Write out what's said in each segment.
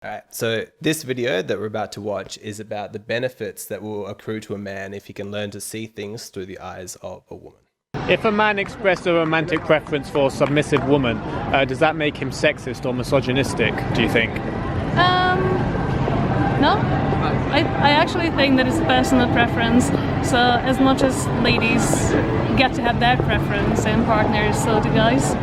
Alright, so this video that we're about to watch is about the benefits that will accrue to a man if he can learn to see things through the eyes of a woman. If a man expressed a romantic preference for a submissive woman, does that make him sexist or misogynistic, do you think? No. I actually think that it's a personal preference. So as much as ladies get to have their preference and partners, so do guys.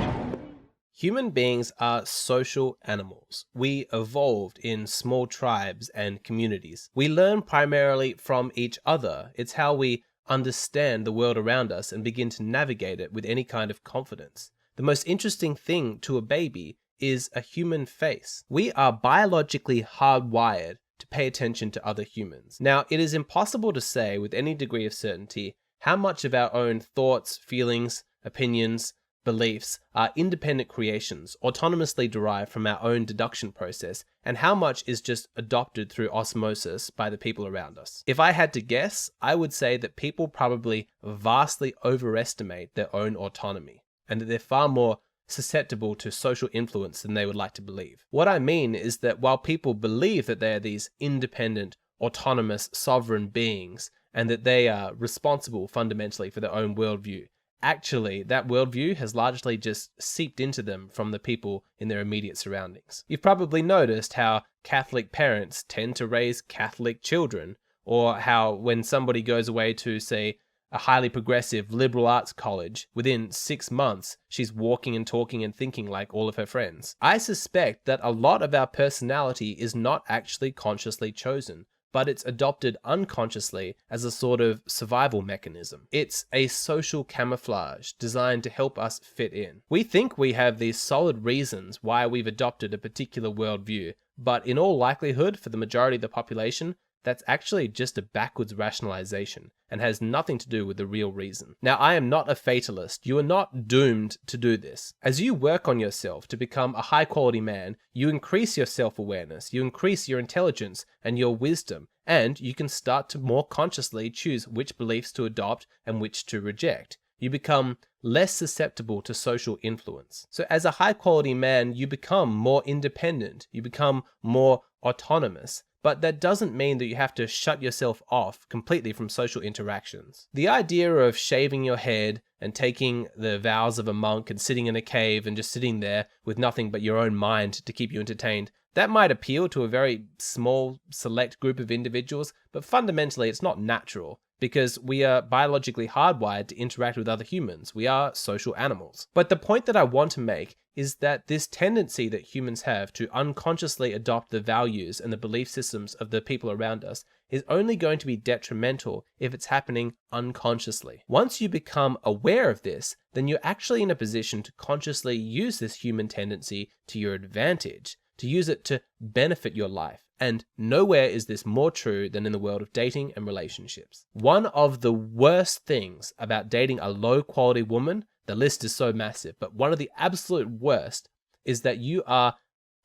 Human beings are social animals. We evolved in small tribes and communities. We learn primarily from each other. It's how we understand the world around us and begin to navigate it with any kind of confidence. The most interesting thing to a baby is a human face. We are biologically hardwired to pay attention to other humans. Now, it is impossible to say with any degree of certainty how much of our own thoughts, feelings, opinions, beliefs are independent creations, autonomously derived from our own deduction process, and how much is just adopted through osmosis by the people around us. If I had to guess, I would say that people probably vastly overestimate their own autonomy, and that they're far more susceptible to social influence than they would like to believe. What I mean is that while people believe that they are these independent, autonomous, sovereign beings, and that they are responsible fundamentally for their own worldview, actually, that worldview has largely just seeped into them from the people in their immediate surroundings. You've probably noticed how Catholic parents tend to raise Catholic children, or how when somebody goes away to, say, a highly progressive liberal arts college, within 6 months, she's walking and talking and thinking like all of her friends. I suspect that a lot of our personality is not actually consciously chosen, but it's adopted unconsciously as a sort of survival mechanism. It's a social camouflage designed to help us fit in. We think we have these solid reasons why we've adopted a particular worldview, but in all likelihood, for the majority of the population, that's actually just a backwards rationalization and has nothing to do with the real reason. Now, I am not a fatalist. You are not doomed to do this. As you work on yourself to become a high-quality man, you increase your self-awareness, you increase your intelligence and your wisdom, and you can start to more consciously choose which beliefs to adopt and which to reject. You become less susceptible to social influence. So as a high-quality man, you become more independent, you become more autonomous. But that doesn't mean that you have to shut yourself off completely from social interactions. The idea of shaving your head and taking the vows of a monk and sitting in a cave and just sitting there with nothing but your own mind to keep you entertained, that might appeal to a very small, select group of individuals, but fundamentally it's not natural, because we are biologically hardwired to interact with other humans. We are social animals. But the point that I want to make is that this tendency that humans have to unconsciously adopt the values and the belief systems of the people around us is only going to be detrimental if it's happening unconsciously. Once you become aware of this, then you're actually in a position to consciously use this human tendency to your advantage, to use it to benefit your life. And nowhere is this more true than in the world of dating and relationships. One of the worst things about dating a low-quality woman, the list is so massive, but one of the absolute worst is that you are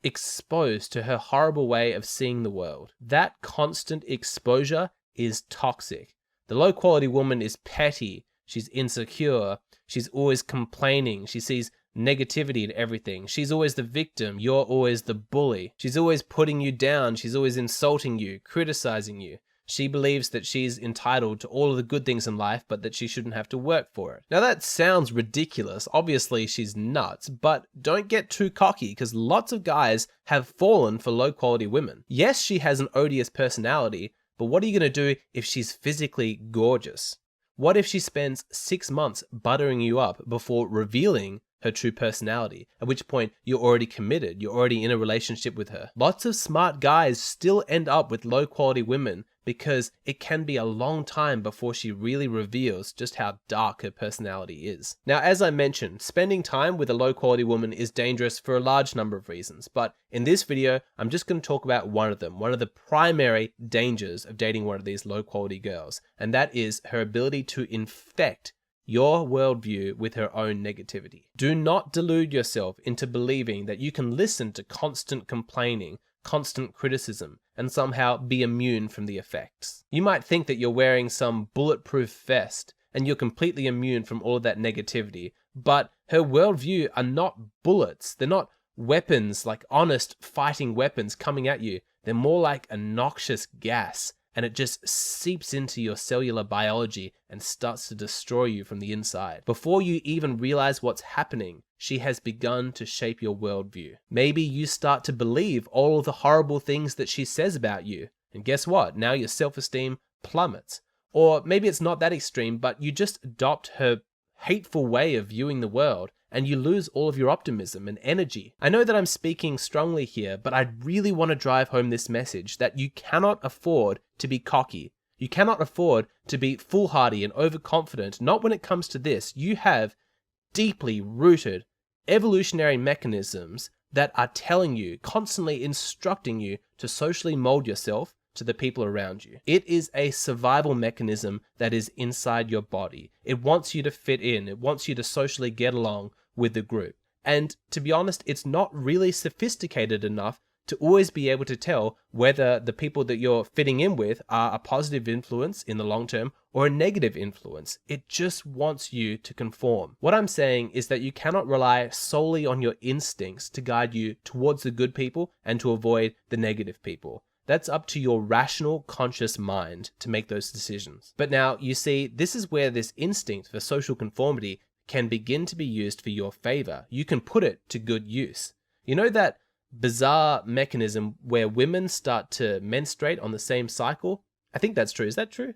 exposed to her horrible way of seeing the world. That constant exposure is toxic. The low-quality woman is petty, she's insecure, she's always complaining, she sees negativity in everything. She's always the victim, you're always the bully. She's always putting you down, she's always insulting you, criticizing you. She believes that she's entitled to all of the good things in life, but that she shouldn't have to work for it. Now that sounds ridiculous. Obviously she's nuts, but don't get too cocky, because lots of guys have fallen for low quality women. Yes, she has an odious personality, but what are you going to do if she's physically gorgeous? What if she spends 6 months buttering you up before revealing her true personality, at which point you're already committed, you're already in a relationship with her? Lots of smart guys still end up with low quality women because it can be a long time before she really reveals just how dark her personality is. Now, as I mentioned, spending time with a low quality woman is dangerous for a large number of reasons, but in this video, I'm just going to talk about one of them, one of the primary dangers of dating one of these low quality girls, and that is her ability to infect your worldview with her own negativity. Do not delude yourself into believing that you can listen to constant complaining, constant criticism, and somehow be immune from the effects. You might think that you're wearing some bulletproof vest and you're completely immune from all of that negativity, but her worldview are not bullets. They're not weapons, like honest fighting weapons coming at you. They're more like a noxious gas, and it just seeps into your cellular biology and starts to destroy you from the inside. Before you even realize what's happening, she has begun to shape your worldview. Maybe you start to believe all of the horrible things that she says about you, and guess what? Now your self-esteem plummets. Or maybe it's not that extreme, but you just adopt her hateful way of viewing the world, and you lose all of your optimism and energy. I know that I'm speaking strongly here, but I really want to drive home this message that you cannot afford to be cocky. You cannot afford to be foolhardy and overconfident. Not when it comes to this. You have deeply rooted evolutionary mechanisms that are telling you, constantly instructing you to socially mold yourself to the people around you. It is a survival mechanism that is inside your body. It wants you to fit in. It wants you to socially get along with the group. And to be honest, it's not really sophisticated enough to always be able to tell whether the people that you're fitting in with are a positive influence in the long term or a negative influence. It just wants you to conform. What I'm saying is that you cannot rely solely on your instincts to guide you towards the good people and to avoid the negative people. That's up to your rational, conscious mind to make those decisions. But now, you see, this is where this instinct for social conformity can begin to be used for your favor. You can put it to good use. You know that bizarre mechanism where women start to menstruate on the same cycle? I think that's true. Is that true?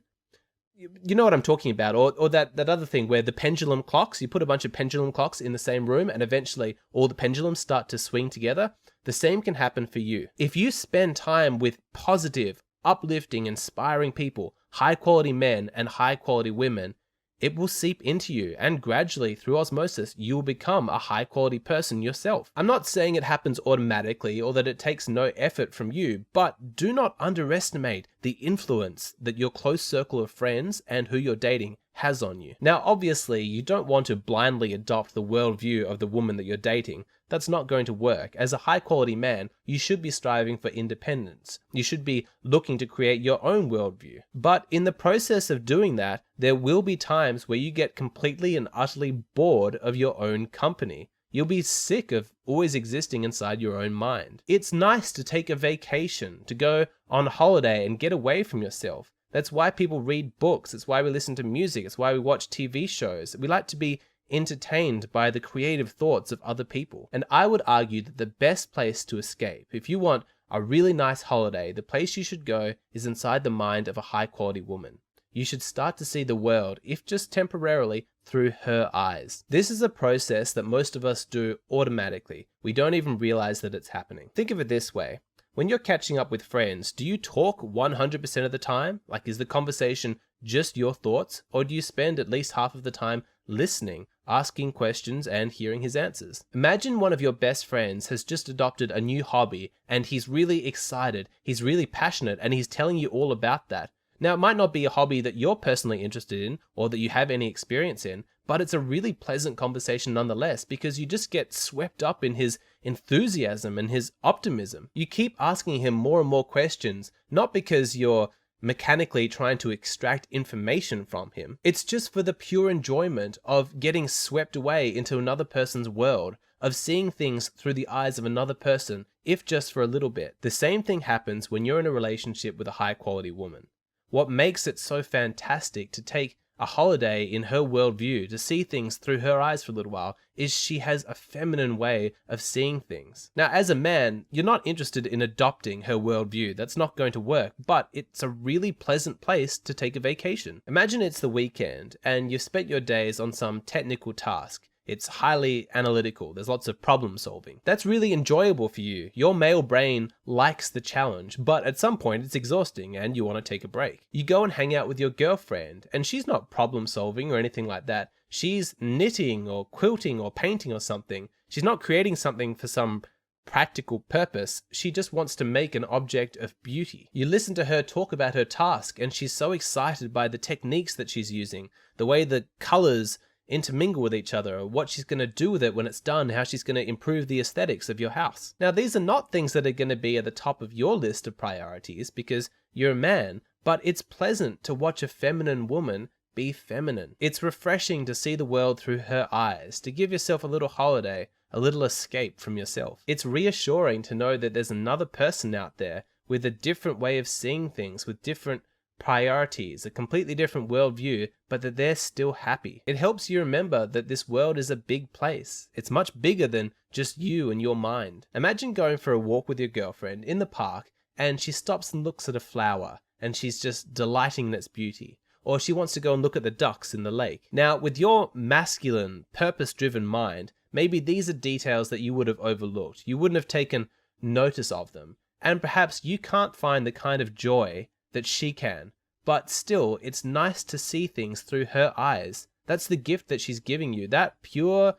You know what I'm talking about. Or that other thing where the pendulum clocks, you put a bunch of pendulum clocks in the same room and eventually all the pendulums start to swing together. The same can happen for you. If you spend time with positive, uplifting, inspiring people, high quality men and high quality women, it will seep into you, and gradually through osmosis, you will become a high quality person yourself. I'm not saying it happens automatically or that it takes no effort from you, but do not underestimate the influence that your close circle of friends and who you're dating has on you. Now, obviously, you don't want to blindly adopt the worldview of the woman that you're dating. That's not going to work. As a high quality man, you should be striving for independence. You should be looking to create your own worldview. But in the process of doing that, there will be times where you get completely and utterly bored of your own company. You'll be sick of always existing inside your own mind. It's nice to take a vacation, to go on holiday and get away from yourself. That's why people read books. It's why we listen to music. It's why we watch TV shows. We like to be entertained by the creative thoughts of other people. And I would argue that the best place to escape, if you want a really nice holiday, the place you should go is inside the mind of a high quality woman. You should start to see the world, if just temporarily, through her eyes. This is a process that most of us do automatically. We don't even realize that it's happening. Think of it this way. When you're catching up with friends, do you talk 100% of the time? Like, is the conversation just your thoughts? Or do you spend at least half of the time listening, asking questions, and hearing his answers? Imagine one of your best friends has just adopted a new hobby and he's really excited, he's really passionate, and he's telling you all about that. Now, it might not be a hobby that you're personally interested in or that you have any experience in, but it's a really pleasant conversation nonetheless because you just get swept up in his enthusiasm and his optimism. You keep asking him more and more questions, not because you're mechanically trying to extract information from him. It's just for the pure enjoyment of getting swept away into another person's world, of seeing things through the eyes of another person, if just for a little bit. The same thing happens when you're in a relationship with a high quality woman. What makes it so fantastic to take a holiday in her worldview, to see things through her eyes for a little while, is she has a feminine way of seeing things. Now, as a man, you're not interested in adopting her worldview. That's not going to work, but it's a really pleasant place to take a vacation. Imagine it's the weekend and you've spent your days on some technical task. It's highly analytical. There's lots of problem solving. That's really enjoyable for you. Your male brain likes the challenge, but at some point it's exhausting and you want to take a break. You go and hang out with your girlfriend and she's not problem solving or anything like that. She's knitting or quilting or painting or something. She's not creating something for some practical purpose. She just wants to make an object of beauty. You listen to her talk about her task and she's so excited by the techniques that she's using, the way the colors intermingle with each other, or what she's going to do with it when it's done, how she's going to improve the aesthetics of your house. Now, these are not things that are going to be at the top of your list of priorities because you're a man, but it's pleasant to watch a feminine woman be feminine. It's refreshing to see the world through her eyes, to give yourself a little holiday a little escape from yourself. It's reassuring to know that there's another person out there with a different way of seeing things, with different priorities, a completely different worldview, but that they're still happy. It helps you remember that this world is a big place. It's much bigger than just you and your mind. Imagine going for a walk with your girlfriend in the park and she stops and looks at a flower and she's just delighting in its beauty. Or she wants to go and look at the ducks in the lake. Now, with your masculine, purpose-driven mind, maybe these are details that you would have overlooked. You wouldn't have taken notice of them. And perhaps you can't find the kind of joy that she can, but still, it's nice to see things through her eyes. That's the gift that she's giving you. That pure,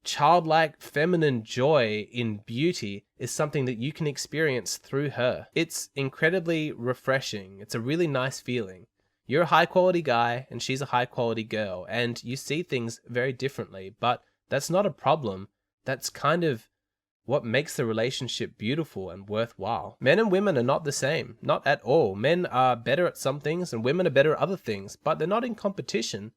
childlike, feminine joy in beauty is something that you can experience through her. It's incredibly refreshing. It's a really nice feeling. You're a high-quality guy, and she's a high-quality girl, and you see things very differently, but that's not a problem. That's kind of what makes the relationship beautiful and worthwhile. Men and women are not the same, not at all. Men are better at some things and women are better at other things, but they're not in competition.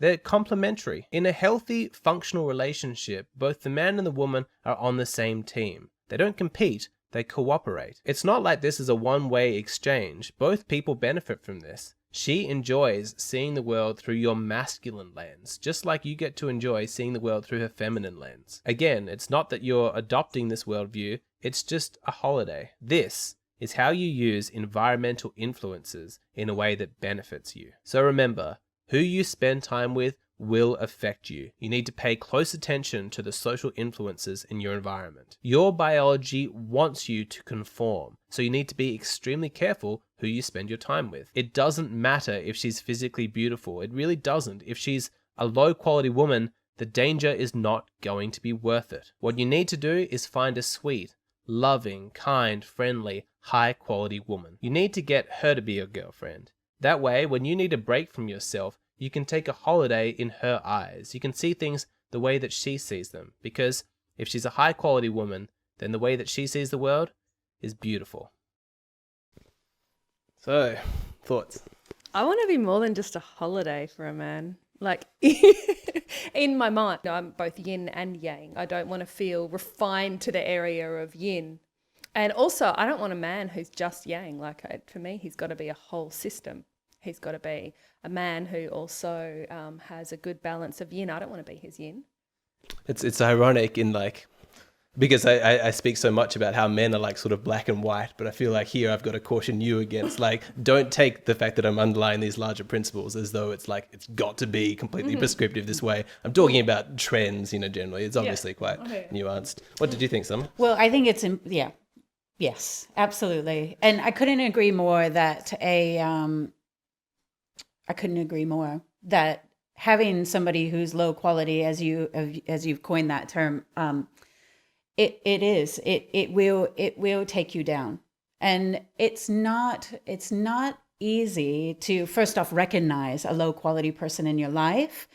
They're complementary. In a healthy, functional relationship, both the man and the woman are on the same team. They don't compete, they cooperate. It's not like this is a one-way exchange. Both people benefit from this. She enjoys seeing the world through your masculine lens, just like you get to enjoy seeing the world through her feminine lens. Again, it's not that you're adopting this worldview, it's just a holiday. This is how you use environmental influences in a way that benefits you. So remember, who you spend time with will affect you. You need to pay close attention to the social influences in your environment. Your biology wants you to conform, so you need to be extremely careful who you spend your time with. It doesn't matter if she's physically beautiful. It really doesn't. If she's a low-quality woman, the danger is not going to be worth it. What you need to do is find a sweet, loving, kind, friendly, high-quality woman. You need to get her to be your girlfriend. That way, when you need a break from yourself, you can take a holiday in her eyes. You can see things the way that she sees them. Because if she's a high-quality woman, then the way that she sees the world is beautiful. So, thoughts? I want to be more than just a holiday for a man. Like, in my mind, I'm both yin and yang. I don't want to feel refined to the area of yin. And also, I don't want a man who's just yang. For me, he's got to be a whole system. He's got to be a man who also has a good balance of yin. I don't want to be his yin. It's ironic in because I speak so much about how men are like sort of black and white, but I feel like here I've got to caution you against don't take the fact that I'm underlying these larger principles as though it's it's got to be completely prescriptive this way. I'm talking about trends, generally. It's obviously quite nuanced. What did you think, Summer? Well, I think it's, yes, absolutely. And I couldn't agree more that having somebody who's low quality, as you've coined that term, it will take you down. And it's not easy to first off recognize a low quality person in your life.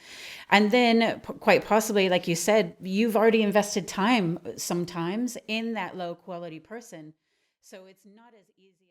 And then quite possibly, like you said, you've already invested time sometimes in that low quality person. So it's not as easy.